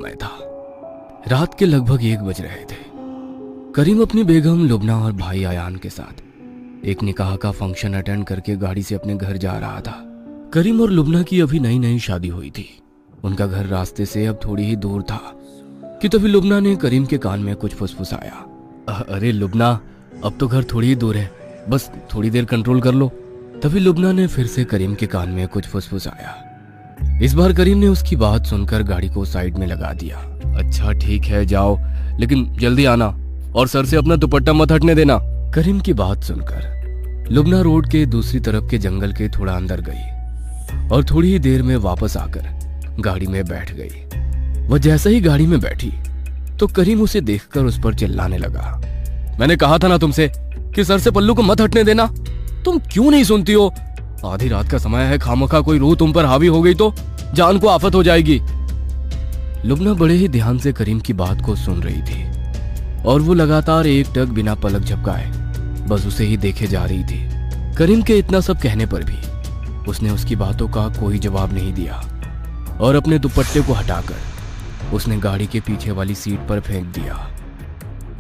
मैं था। रात के लगभग 1 बज रहे थे। करीम अपनी बेगम लुबना और भाई आयान के साथ एक निकाह का फंक्शन अटेंड करके गाड़ी से अपने घर जा रहा था। करीम और लुबना की अभी नई नई शादी हुई थी। उनका घर रास्ते से अब थोड़ी ही दूर था कि तभी लुबना ने करीम के कान में कुछ फुसफुसाया। अरे लुबना, अब तो घर थोड़ी ही दूर है, बस थोड़ी देर कंट्रोल कर लो। तभी लुबना ने फिर से करीम के कान में कुछ फुसफुसाया। इस बार करीम ने उसकी बात सुनकर गाड़ी को साइड में लगा दिया। अच्छा ठीक है, जाओ, लेकिन जल्दी आना और सर से अपना दुपट्टा मत हटने देना। करीम की बात सुनकर लुबना रोड के दूसरी तरफ के जंगल के थोड़ा अंदर गई और थोड़ी ही देर में वापस आकर गाड़ी में बैठ गई। वह जैसे ही गाड़ी में बैठी तो करीम उसे देखकर उस पर चिल्लाने लगा। मैंने कहा था ना तुमसे कि सर से पल्लू को मत हटने देना, तुम क्यों नहीं सुनती हो? आधी रात का समय है, खामखा कोई रूह तुम पर हावी हो गई तो जान को आफत हो जाएगी। लुबना बड़े ही ध्यान से करीम की बात को सुन रही थी और वो लगातार एक टक बिना पलक झपकाए बस उसे ही देखे जा रही थी। करीम के इतना सब कहने पर भी उसने उसकी बातों का कोई जवाब नहीं दिया और अपने दुपट्टे को हटाकर उसने गाड़ी के पीछे वाली सीट पर फेंक दिया।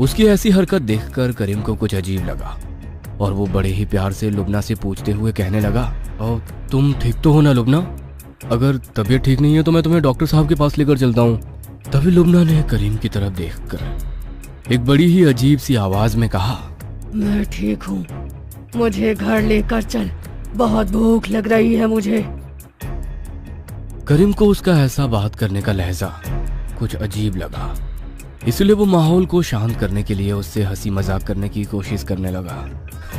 उसकी ऐसी हरकत देखकर करीम को कुछ अजीब लगा और वो बड़े ही प्यार से लुबना से पूछते हुए कहने लगा, और तुम ठीक तो हो ना लुबना? अगर तबीयत ठीक नहीं है तो मैं तुम्हें डॉक्टर साहब के पास लेकर चलता हूँ। तभी लुबना ने करीम की तरफ देखकर एक बड़ी ही अजीब सी आवाज में कहा, मैं ठीक हूँ, मुझे घर लेकर चल, बहुत भूख लग रही है मुझे। करीम को उसका ऐसा बात करने का लहजा कुछ अजीब लगा, इसलिए वो माहौल को शांत करने के लिए उससे हंसी मजाक करने की कोशिश करने लगा।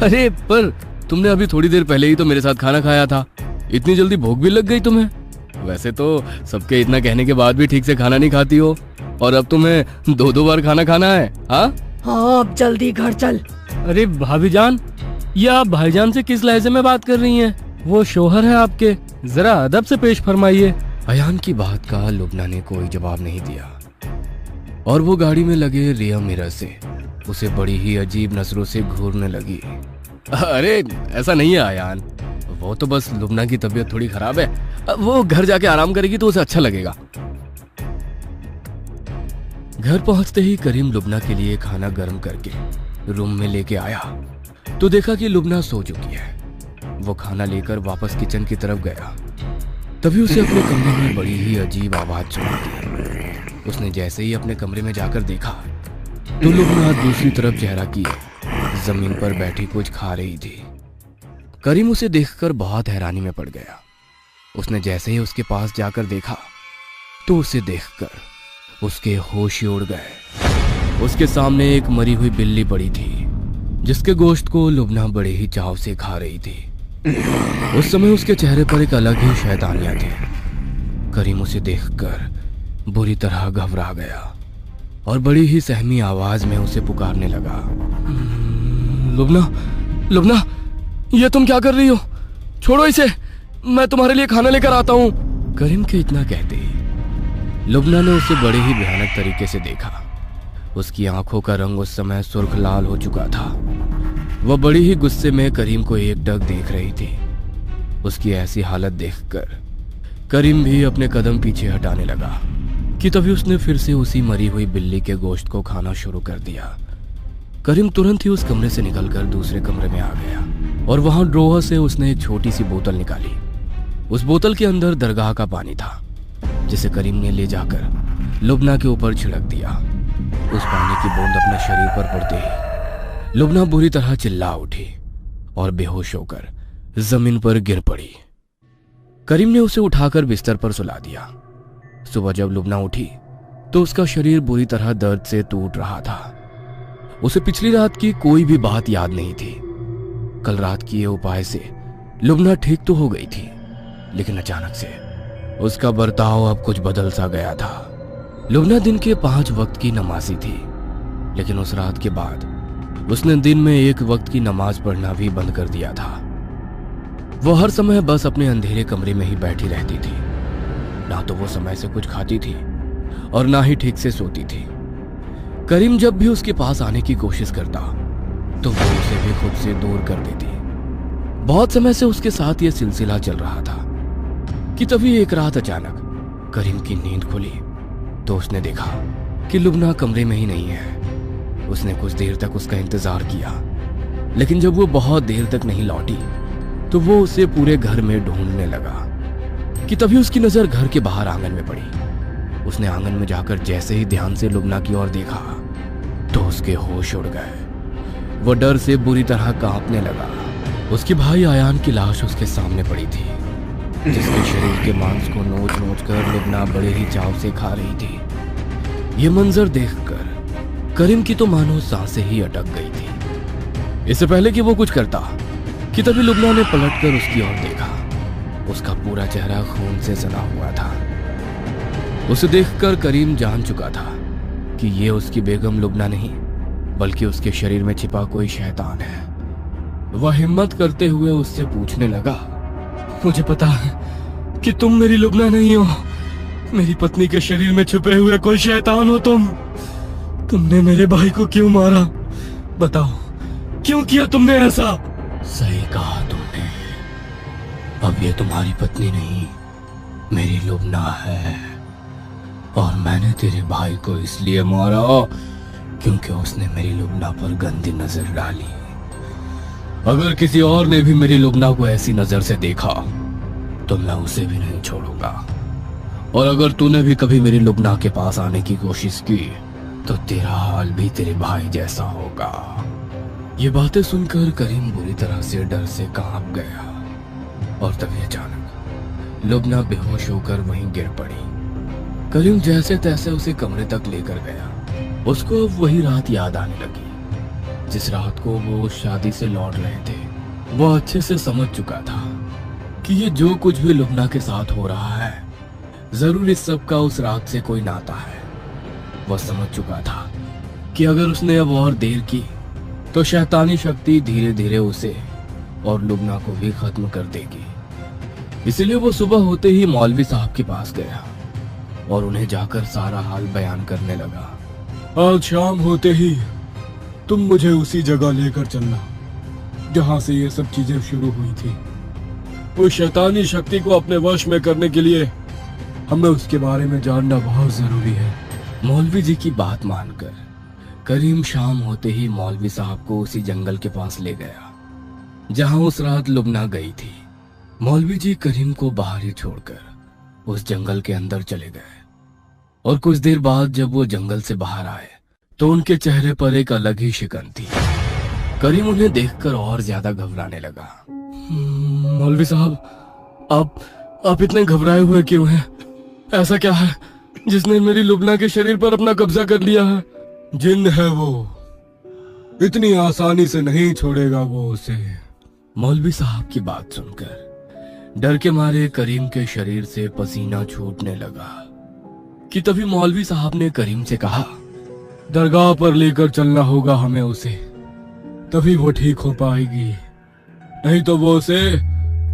अरे पर तुमने अभी थोड़ी देर पहले ही तो मेरे साथ खाना खाया था, इतनी जल्दी भूख भी लग गई तुम्हें? वैसे तो सबके इतना कहने के बाद भी ठीक से खाना नहीं खाती हो और अब तुम्हें 2-2 बार खाना खाना है। हाँ अब जल्दी घर चल। अरे भाभी जान, ये आप भाईजान से किस लहजे में बात कर रही हैं? वो शोहर है आपके, जरा अदब से पेश फरमाइए। अयान की बात का लुबना ने कोई जवाब नहीं दिया और वो गाड़ी में लगे रियर मिरर से उसे बड़ी ही अजीब नजरों से घूरने लगी। अरे ऐसा नहीं है अयान, वो तो बस लुबना की तबीयत थोड़ी खराब है, वो घर जाके आराम करेगी तो उसे अच्छा लगेगा। घर पहुंचते ही करीम लुबना के लिए खाना गर्म करके रूम में लेके आया तो देखा कि लुबना सो चुकी है। वो खाना लेकर वापस किचन की तरफ गया, तभी उसे अपने कमरे में बड़ी ही अजीब आवाज सुनाई दी। उसने जैसे ही अपने कमरे में जाकर देखा तो लुबना दूसरी तरफ चेहरा किए जमीन पर बैठी कुछ खा रही थी। करीम उसे देखकर बहुत हैरानी में पड़ गया। उसने जैसे ही उसके पास जाकर देखा तो उसे देखकर उसके होश ही उड़ गए। उसके सामने एक मरी हुई बिल्ली पड़ी थी जिसके गोश्त को लुबना बड़े ही चाव से खा रही थी। उस समय उसके चेहरे पर एक अलग ही शैतानियां थी। करीम उसे देखकर बुरी तरह घबरा गया और बड़ी ही सहमी आवाज में उसे पुकारने लगा, लुबना, लुबना, ये तुम क्या कर रही हो? छोड़ो इसे, मैं तुम्हारे लिए खाना लेकर आता हूँ। करीम के इतना कहते ही लुबना ने उसे बड़े ही भयानक तरीके से देखा। उसकी आंखों का रंग उस समय सुर्ख लाल हो चुका था। वह बड़ी ही गुस्से में करीम को एकटक देख रही थी। उसकी ऐसी हालत देखकर करीम भी अपने कदम पीछे हटाने लगा कि तभी उसने फिर से उसी मरी हुई बिल्ली के गोश्त को खाना शुरू कर दिया। करीम तुरंत ही उस कमरे से निकलकर दूसरे कमरे में आ गया और वहां ड्रॉवर से उसने एक छोटी सी बोतल निकाली। उस बोतल के अंदर दरगाह का पानी था जिसे करीम ने ले जाकर लुबना के ऊपर छिड़क दिया। उस पानी की बूंद अपने शरीर पर पड़ते ही लुबना बुरी तरह चिल्ला उठी और बेहोश होकर जमीन पर गिर पड़ी। करीम ने उसे उठाकर बिस्तर पर सुला दिया। सुबह जब लुबना उठी तो उसका शरीर बुरी तरह दर्द से टूट रहा था। उसे पिछली रात की कोई भी बात याद नहीं थी। कल रात किए उपाय से लुबना ठीक तो हो गई थी, लेकिन अचानक से उसका बर्ताव अब कुछ बदल सा गया था। लुबना दिन के 5 वक्त की नमाजी थी, लेकिन उस रात के बाद उसने दिन में 1 वक्त की नमाज पढ़ना भी बंद कर दिया था। वो हर समय बस अपने अंधेरे कमरे में ही बैठी रहती थी। ना तो वो समय से कुछ खाती थी और ना ही ठीक से सोती थी। करीम जब भी उसके पास आने की कोशिश करता तो वो उसे भी खुद से दूर कर देती। बहुत समय से उसके साथ यह सिलसिला चल रहा था कि तभी एक रात अचानक करीम की नींद खुली तो उसने देखा कि लुबना कमरे में ही नहीं है। उसने कुछ देर तक उसका इंतजार किया, लेकिन जब वो बहुत देर तक नहीं लौटी तो वो उसे पूरे घर में ढूंढने लगा कि तभी उसकी नजर घर के बाहर आंगन में पड़ी। उसने आंगन में जाकर जैसे ही ध्यान से लुबना की ओर देखा तो उसके होश उड़ गए। वो डर से बुरी तरह कांपने लगा। उसके भाई आयान की लाश उसके सामने पड़ी थी, जिसके शरीर के मांस को नोच नोच कर लुबना बड़े ही चाव से खा रही थी। ये मंजर देखकर करीम की तो मानो सांसें ही अटक गई थी। इससे पहले कि वो कुछ करता कि तभी लुबना ने पलटकर उसकी ओर देखा। उसका पूरा चेहरा खून से सना हुआ था। उसे देखकर करीम जान चुका था कि ये उसकी बेगम लुबना नहीं, बल्कि उसके शरीर में छिपा कोई शैतान है। वह हिम्मत करते हुए उससे पूछने लगा, मुझे पता है कि तुम मेरी लुबना नहीं हो। मेरी पत्नी के शरीर में छुपे हुए कोई शैतान हो तुम। तुमने मेरे भाई को क्यों मारा? बताओ, क्यों किया तुमने ऐसा? सही कहा तुमने। अब ये तुम्हारी पत्नी नहीं, मेरी लुबना है। और मैंने तेरे भाई को इसलिए मारा क्योंकि उसने मेरी लुबना पर गंदी नजर डाली। अगर किसी और ने भी मेरी लुबना को ऐसी नजर से देखा तो मैं उसे भी नहीं छोड़ूंगा। और अगर तूने भी कभी मेरी लुबना के पास आने की कोशिश की तो तेरा हाल भी तेरे भाई जैसा होगा। ये बातें सुनकर करीम बुरी तरह से डर से कांप गया। और तभी अचानक लुबना बेहोश होकर वहीं गिर पड़ी। करीम जैसे तैसे उसे कमरे तक लेकर गया। उसको अब वही रात याद आने लगी जिस रात को वो शादी से लौट रहे थे। वो अच्छे से समझ चुका था कि ये जो कुछ भी लुबना के साथ हो रहा है, जरूर इस सब का उस रात से कोई नाता है। वह समझ चुका था कि अगर उसने अब और देर की तो शैतानी शक्ति धीरे धीरे उसे और लुबना को भी खत्म कर देगी। इसलिए वो सुबह होते ही मौलवी साहब के पास गया और उन्हें जाकर सारा हाल बयान करने लगा। आज शाम होते ही तुम मुझे उसी जगह लेकर चलना जहां से ये सब चीजें शुरू हुई थी। उस शैतानी शक्ति को अपने वश में करने के लिए हमें उसके बारे में जानना बहुत जरूरी है। मौलवी जी की बात मानकर करीम शाम होते ही मौलवी साहब को उसी जंगल के पास ले गया जहां उस रात लुबना गई थी। मौलवी जी करीम को बाहर ही छोड़कर उस जंगल के अंदर चले गए। और कुछ देर बाद जब वो जंगल से बाहर आए तो उनके चेहरे पर एक अलग ही शिकन थी। करीम उन्हें देखकर और ज्यादा घबराने लगा। मौलवी साहब, आप इतने घबराए हुए क्यों हैं? ऐसा क्या है जिसने मेरी लुबना के शरीर पर अपना कब्जा कर लिया है? जिन है वो, इतनी आसानी से नहीं छोड़ेगा वो उसे। मौलवी साहब की बात सुनकर डर के मारे करीम के शरीर से पसीना छूटने लगा कि तभी मौलवी साहब ने करीम से कहा, दरगाह पर लेकर चलना होगा हमें उसे, तभी वो ठीक हो पाएगी। नहीं तो वो उसे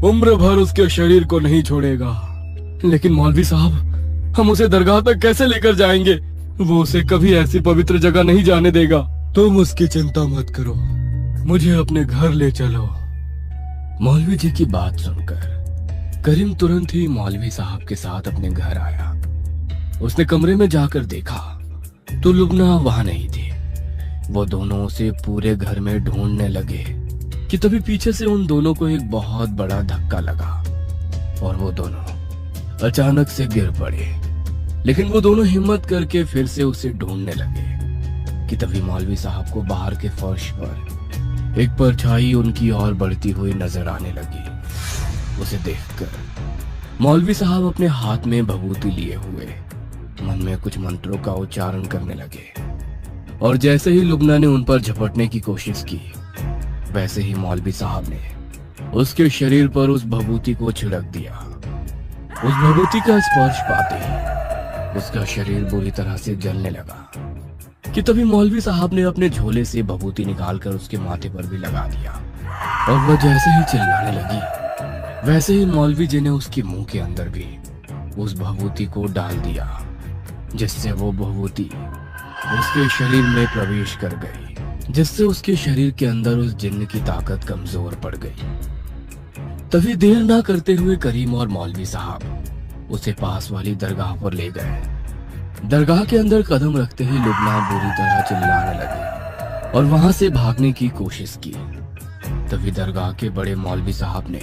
उम्र भर उसके शरीर को नहीं छोड़ेगा। लेकिन मौलवी साहब, हम उसे दरगाह तक कैसे लेकर जाएंगे? वो उसे कभी ऐसी पवित्र जगह नहीं जाने देगा। तुम उसकी चिंता मत करो, मुझे अपने घर ले चलो। मौलवी जी की बात सुनकर करीम तुरंत ही मौलवी साहब के साथ अपने घर आया। उसने कमरे में जाकर देखा तो लुबना वहां नहीं थी। वो दोनों उसे पूरे घर में ढूंढने लगे कि तभी पीछे से उन दोनों को एक बहुत बड़ा धक्का लगा और वो दोनों अचानक से गिर पड़े। लेकिन वो दोनों हिम्मत करके फिर से उसे ढूंढने लगे कि तभी मौलवी साहब को बाहर के फर्श पर एक परछाई उनकी ओर बढ़ती हुई नजर आने लगी। उसे देखकर मौलवी साहब अपने हाथ में भभूति लिए हुए मन में कुछ मंत्रों का उच्चारण करने लगे। और जैसे ही लुबना ने उन पर झपटने की कोशिश की, वैसे ही मौलवी साहब ने उसके शरीर पर उस भभूति को छिड़क दिया। उस भभूति का स्पर्श पाते ही उसका शरीर बुरी तरह से जलने लगा कि तभी मौलवी साहब ने अपने झोले से भभूति निकालकर उसके माथे पर भी लगा दिया। और वह जैसे ही चिल्लाने लगी, वैसे ही मौलवी जी ने उसके मुंह के अंदर भी उस भभूति को डाल दिया, जिससे वो भभूति उसके शरीर में प्रवेश कर गई, जिससे उसके शरीर के अंदर उस जिन्न की ताकत कमजोर पड़ गई। तभी देर ना करते हुए करीम और मौलवी साहब उसे पास वाली दरगाह पर ले गए दरगाह के अंदर कदम रखते ही लुबना बुरी तरह चिल्लाने लगी और वहां से भागने की कोशिश की। तभी दरगाह के बड़े मौलवी साहब ने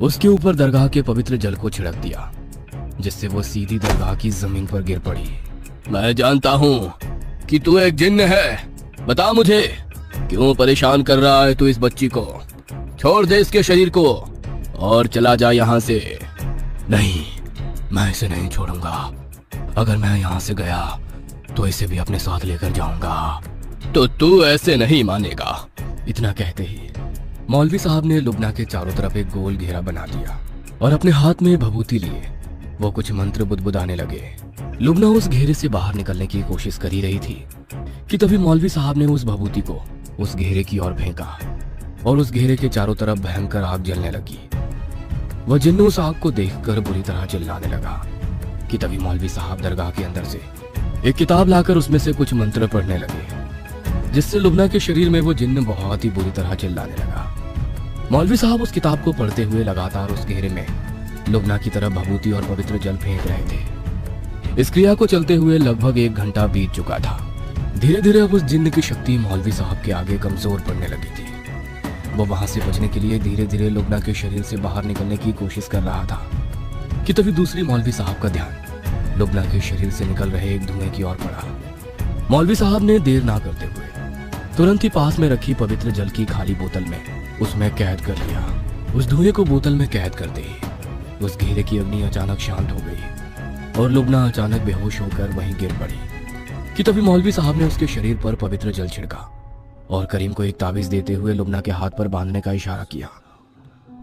उसके ऊपर दरगाह के पवित्र जल को छिड़क दिया, जिससे वो सीधी दरगाह की जमीन पर गिर पड़ी। मैं जानता हूँ कि तू एक जिन्न है, बता मुझे क्यों परेशान कर रहा है तू इस बच्ची को? छोड़ दे इसके शरीर को और चला जा यहाँ से। नहीं, मैं इसे नहीं छोड़ूंगा। अगर मैं यहाँ से गया तो इसे भी अपने साथ लेकर जाऊंगा। तो तू ऐसे नहीं मानेगा। इतना कहते ही मौलवी साहब ने लुबना के चारों तरफ एक गोल घेरा बना दिया और अपने हाथ में भभूति लिए वो कुछ मंत्र बुदबुदाने लगे। लुबना उस घेरे से बाहर निकलने की कोशिश कर ही रही थी कि तभी मौलवी साहब ने उस भभूति को उस घेरे की ओर फेंका और उस घेरे के चारों तरफ भयंकर आग जलने लगी। वह जिन्न उस आग को देखकर बुरी तरह चिल्लाने लगा कि तभी मौलवी साहब दरगाह के अंदर से एक किताब लाकर उसमें से कुछ मंत्र पढ़ने लगे, जिससे लुबना के शरीर में वो जिन्न बहुत ही बुरी तरह चिल्लाने लगा। मौलवी साहब उस किताब को पढ़ते हुए लगातार उस घेरे में लुबना की तरफ भभूति और पवित्र जल फेंक रहे थे। इस क्रिया को चलते हुए लगभग 1 घंटा बीत चुका था। धीरे धीरे अब उस जिन्न की शक्ति मौलवी साहब के आगे कमजोर पड़ने लगी थी। वो वहां से बचने के लिए धीरे धीरे लुबना के शरीर से बाहर निकलने की कोशिश कर रहा था कि तभी दूसरी मौलवी साहब का ध्यान लुबना के शरीर से निकल रहे एक धुएं की ओर पड़ा। मौलवी साहब ने देर ना करते हुए तुरंत ही पास में रखी पवित्र जल की खाली बोतल में उसमें कैद कर लिया। उस धुएं को बोतल में कैद करते ही उस घेरे की अग्नि अचानक शांत हो गई और लुबना अचानक बेहोश होकर वहीं गिर पड़ी कि तभी मौलवी साहब ने उसके शरीर पर पवित्र जल छिड़का और करीम को एक ताबीज देते हुए लुबना के हाथ पर बांधने का इशारा किया।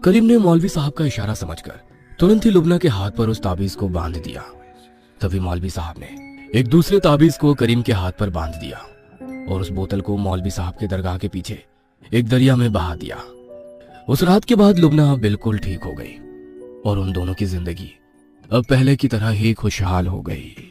करीम ने मौलवी साहब का इशारा समझकर तुरंत ही लुबना के हाथ पर उस ताबीज को बांध दिया। तभी मौलवी साहब ने एक दूसरे ताबीज को करीम के हाथ पर बांध दिया और उस बोतल को मौलवी साहब के दरगाह के पीछे एक दरिया में बहा दिया। उस रात के बाद लुबना बिल्कुल ठीक हो गई और उन दोनों की जिंदगी अब पहले की तरह ही खुशहाल हो गई।